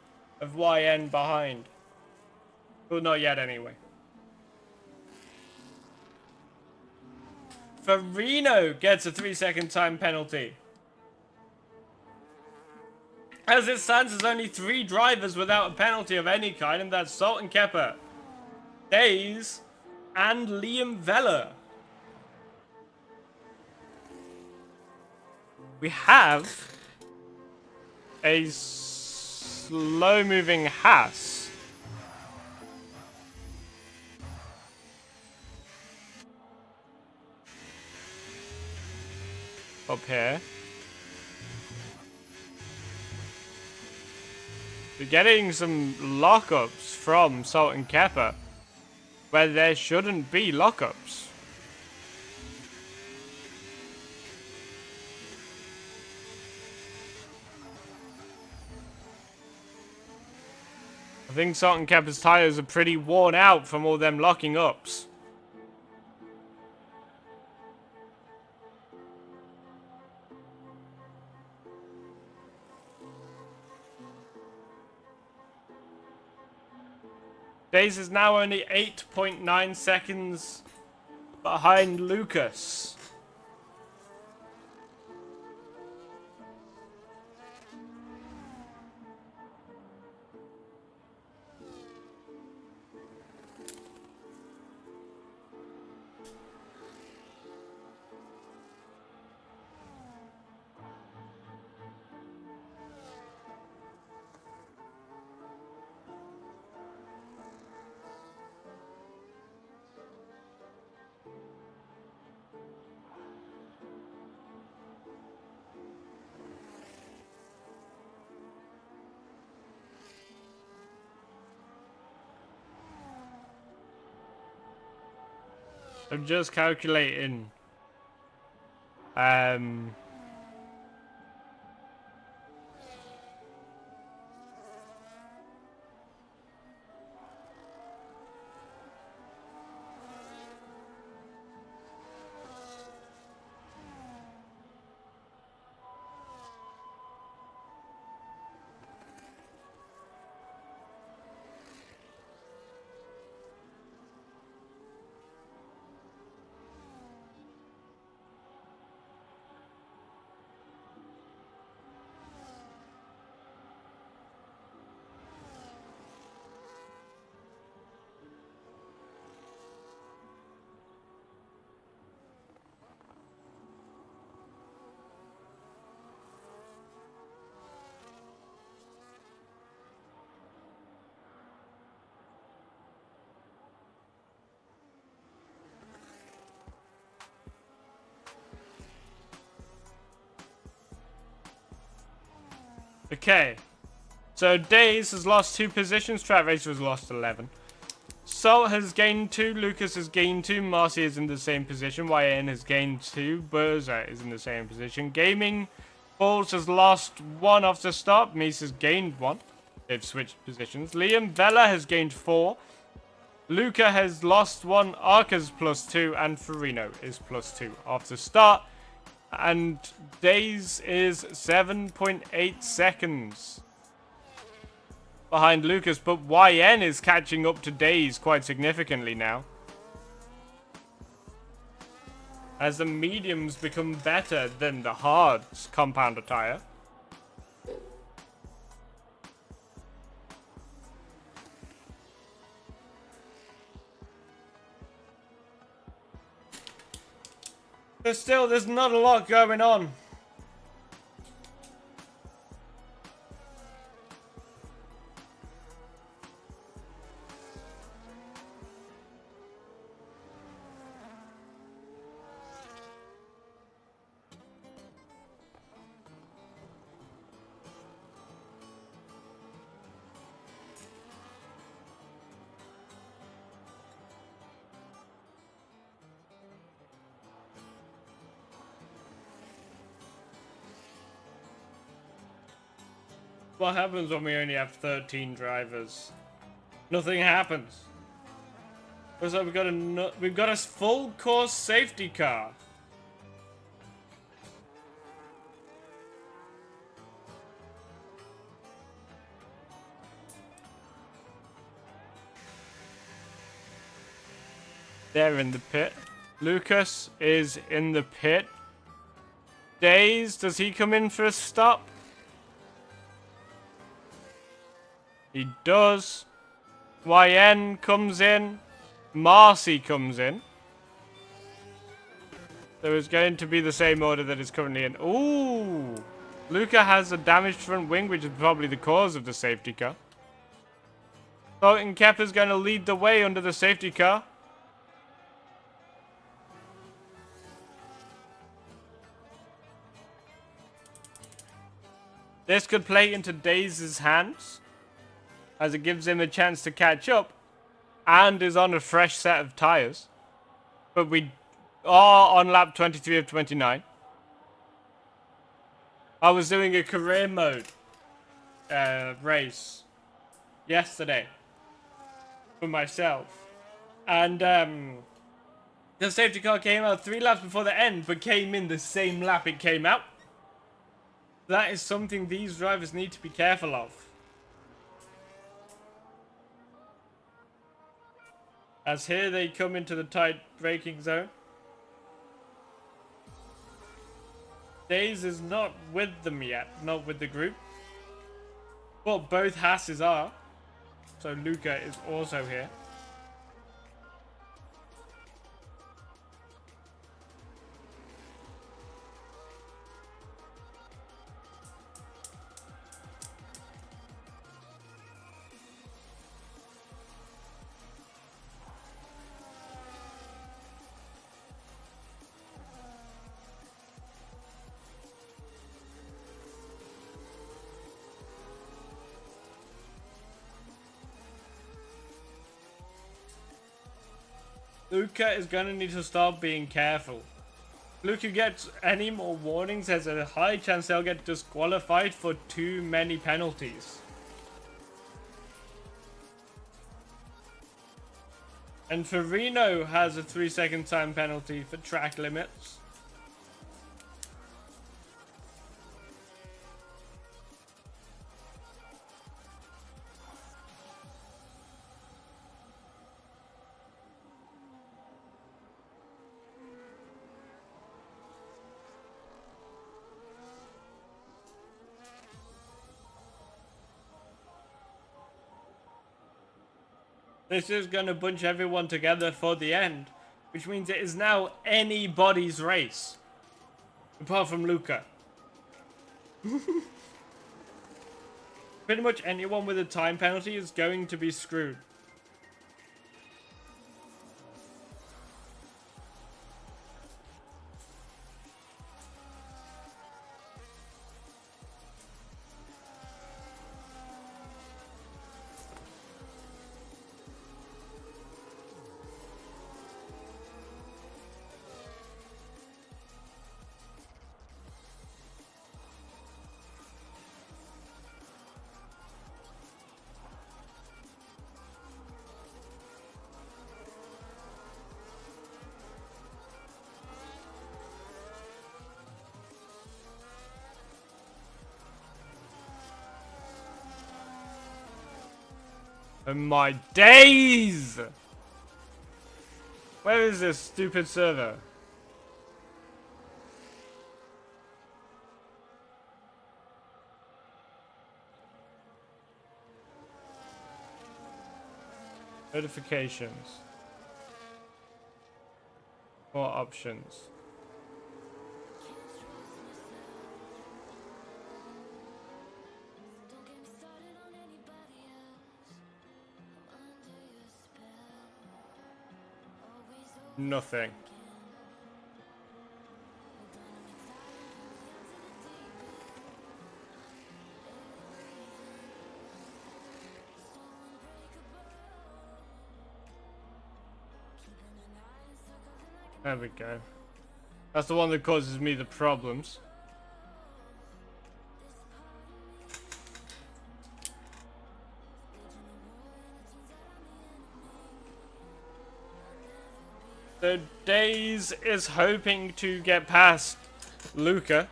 of YN behind. Well, not yet anyway. Farino gets a 3-second time penalty. As it stands, there's only 3 drivers without a penalty of any kind, and that's Salt and Kepper, Daze, and Liam Vella. We have a slow-moving Haas. Up here. We're getting some lockups from Salt and Kepper where there shouldn't be lockups. I think Salt and Kepper's tires are pretty worn out from all them locking ups. Daze is now only 8.9 seconds behind Lucas. I'm just calculating. Okay. So Days has lost 2 positions. Track Racer has lost 11. Salt has gained 2. Lucas has gained 2. Marcy is in the same position. YN has gained 2. Burza is in the same position. Gaming Balls has lost 1 off the start. Mies has gained 1. They've switched positions. Liam Vela has gained 4. Luca has lost 1. Arca's +2. And Farino is +2 off the start. And Days is 7.8 seconds behind Lucas, but YN is catching up to Days quite significantly now, as the mediums become better than the hards compound attire. But still, there's not a lot going on. What happens when we only have 13 drivers? Nothing happens. Looks like we've got a full course safety car. They're in the pit. Lucas is in the pit. Days, does he come in for a stop? He does. YN comes in. Marcy comes in. So it's going to be the same order that is currently in. Ooh! Luca has a damaged front wing, which is probably the cause of the safety car. Thornton Kepper's going to lead the way under the safety car. This could play into Daze's hands, as it gives him a chance to catch up, and is on a fresh set of tyres. But we are on lap 23 of 29. I was doing a career mode race yesterday for myself, and the safety car came out 3 laps before the end, but came in the same lap it came out. That is something these drivers need to be careful of. As here they come into the tight braking zone. Daze is not with them yet, not with the group. Well, both Hasses are. So Luca is also here. Luca is going to need to start being careful. If Luca gets any more warnings, there's a high chance they'll get disqualified for too many penalties. And Farino has a 3-second time penalty for track limits. This is going to bunch everyone together for the end, which means it is now anybody's race, apart from Luca. Pretty much anyone with a time penalty is going to be screwed. Oh my days! Where is this stupid server? Notifications. More options. Nothing. There we go. That's the one that causes me the problems. So Days is hoping to get past Luca.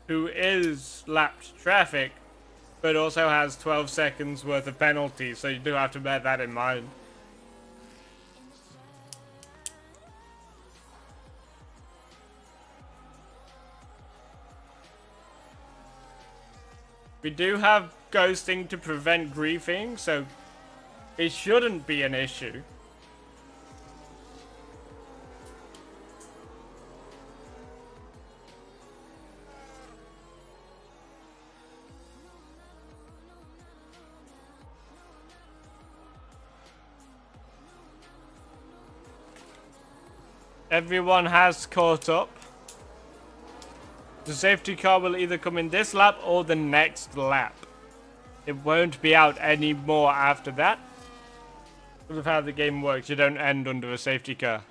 Who is lapped traffic, but also has 12 seconds worth of penalties, so you do have to bear that in mind. We do have ghosting to prevent griefing, so it shouldn't be an issue. Everyone has caught up. The safety car will either come in this lap or the next lap. It won't be out anymore after that. Because of how the game works, you don't end under a safety car.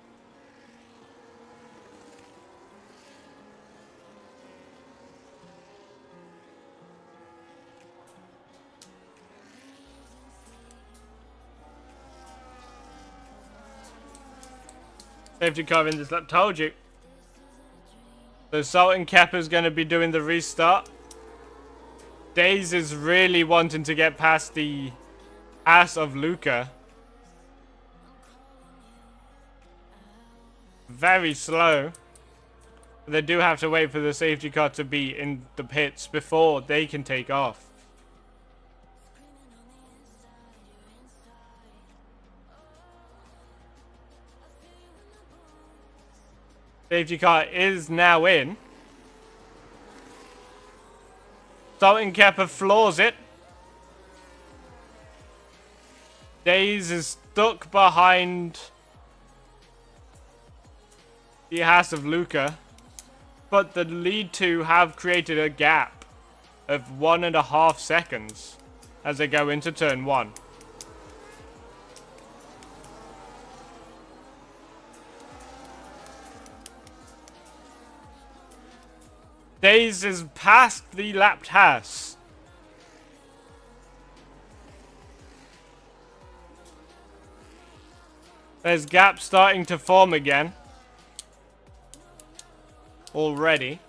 Safety car in this lap, told you. So Salt and Kappa's going to be doing the restart. Daze is really wanting to get past the ass of Luca. Very slow. They do have to wait for the safety car to be in the pits before they can take off. Safety car is now in. Salt and Kappa floors it. Daze is stuck behind the ass of Luca. But the lead two have created a gap of 1.5 seconds as they go into turn 1. Daze is past the lapped Haas. There's gaps starting to form again. Already.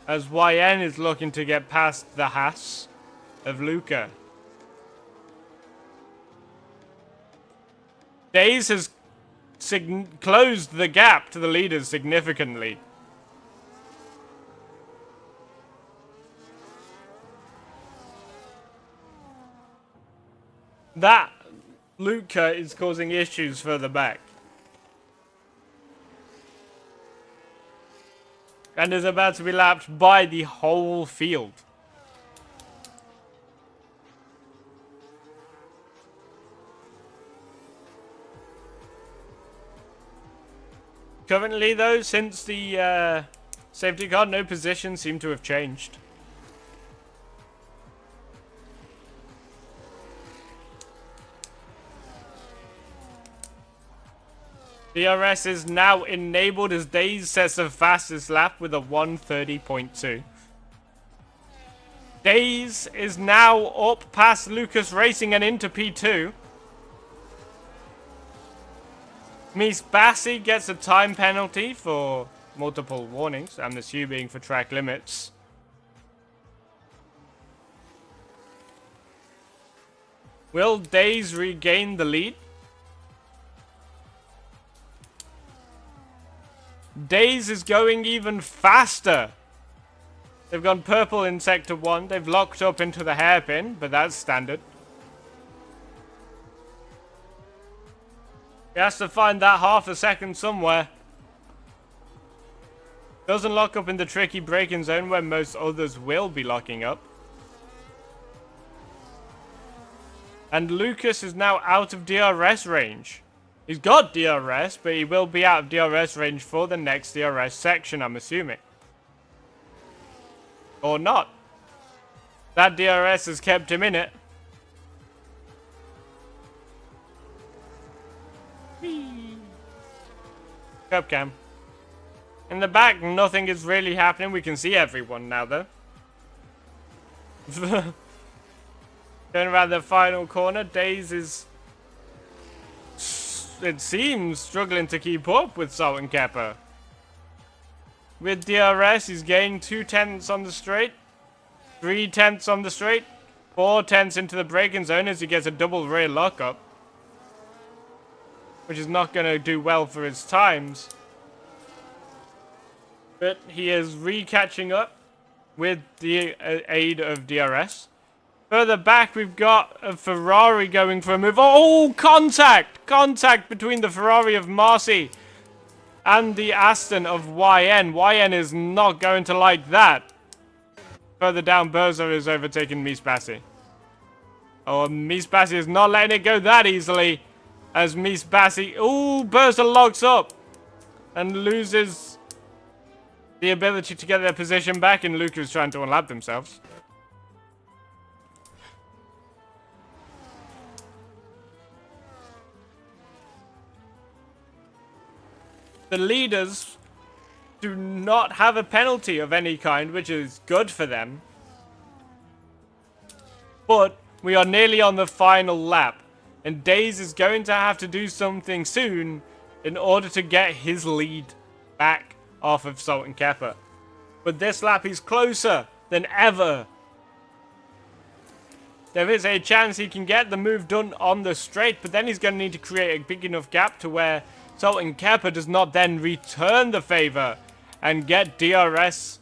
As YN is looking to get past the Haas of Luca. Daze has closed the gap to the leaders significantly. That Luca is causing issues further back. And is about to be lapped by the whole field. Currently though, since the safety car, no positions seem to have changed. DRS is now enabled as Daze sets the fastest lap with a 1:30.2. Daze is now up past Lucas Racing and into P2. Miss Bassi gets a time penalty for multiple warnings, I'm assuming for track limits. Will Days regain the lead? Days is going even faster. They've gone purple in Sector 1. They've locked up into the hairpin, but that's standard. He has to find that half a second somewhere. Doesn't lock up in the tricky braking zone where most others will be locking up. And Lucas is now out of DRS range. He's got DRS, but he will be out of DRS range for the next DRS section, I'm assuming. Or not. That DRS has kept him in it. Cup cam. In the back, nothing is really happening. We can see everyone now, though. Going around the final corner, Days is, it seems, struggling to keep up with Salt and Kepper. With DRS, he's gained 2 tenths on the straight, 3 tenths on the straight, 4 tenths into the braking zone as he gets a double rear lockup, which is not going to do well for his times. But he is re-catching up with the aid of DRS. Further back, we've got a Ferrari going for a move. Oh, contact! Contact between the Ferrari of Marcy and the Aston of YN. YN is not going to like that. Further down, Berza is overtaking Miss Bassi. Oh, Miss Bassi is not letting it go that easily. As Miss Bassi... Oh, Berza locks up and loses the ability to get their position back, and Luca is trying to unlap themselves. The leaders do not have a penalty of any kind, which is good for them. But we are nearly on the final lap, and Days is going to have to do something soon in order to get his lead back off of Salt and Kepper. But this lap he's closer than ever. There is a chance he can get the move done on the straight, but then he's going to need to create a big enough gap to where Salt and Kepper does not then return the favor and get DRS,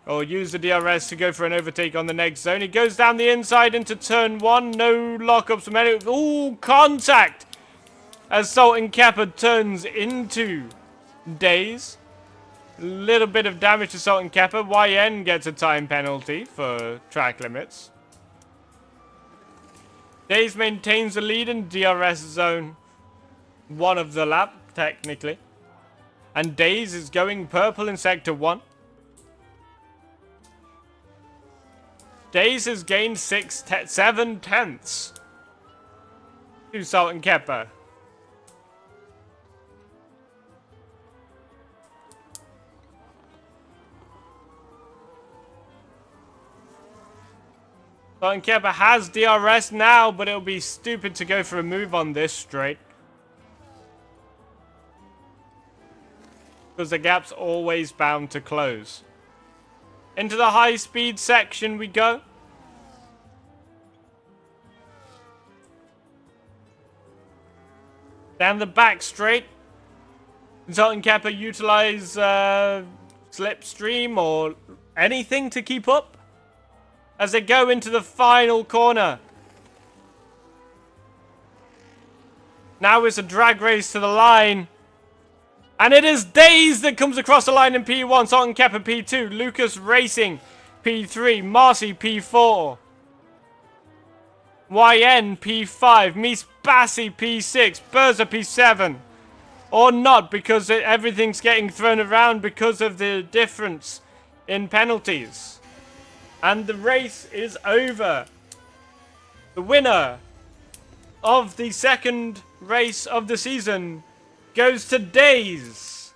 or use the DRS to go for an overtake on the next zone. He goes down the inside into turn 1. No lockups from any... Ooh, contact! As Salt and Kepper turns into Days. A little bit of damage to Salt and Kepper. YN gets a time penalty for track limits. Days maintains the lead in DRS zone 1 of the lap, technically. And Days is going purple in Sector 1. Days has gained 7 tenths to Salt and Kepper. Salt and Kepper has DRS now, but it'll be stupid to go for a move on this straight. Because the gap's always bound to close. Into the high-speed section we go. Down the back straight. Salt and Kepper utilize slipstream or anything to keep up as they go into the final corner. Now it's a drag race to the line. And it is Days that comes across the line in P1. Salt and Kepper P2. Lucas Racing P3. Marcy P4. YN P5. Miss Bassi P6. Berza P7. Or not, because everything's getting thrown around because of the difference in penalties. And the race is over. The winner of the second race of the season goes to Days.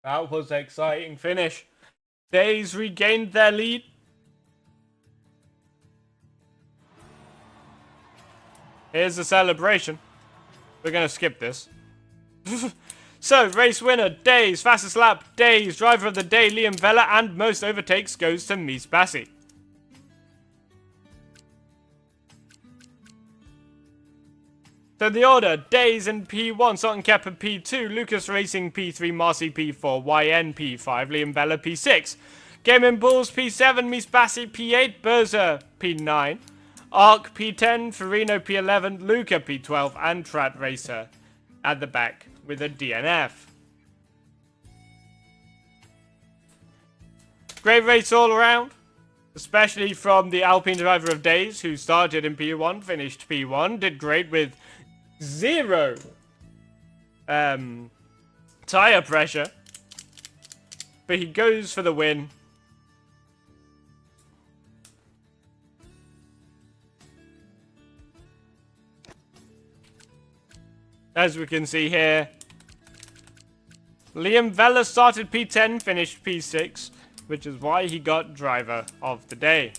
That was an exciting finish. Days regained their lead. Here's the celebration. We're going to skip this. So, race winner, Days. Fastest lap, Days. Driver of the day, Liam Vella. And most overtakes goes to Mies Bassi. So the order, Days in P1, Sutton Kepper P2, Lucas Racing P3, Marcy P4, YN P5, Liam Vella P6, Game Bulls P7, Mies Bassi P8, Berza P9, Arc P10, Farino P11, Luca P12, and Trat Racer at the back with a DNF. Great race all around, especially from the Alpine driver of Days, who started in P1, finished P1, did great with 0 tire pressure, but he goes for the win. As we can see here, Liam Vella started P10, finished P6, which is why he got driver of the day.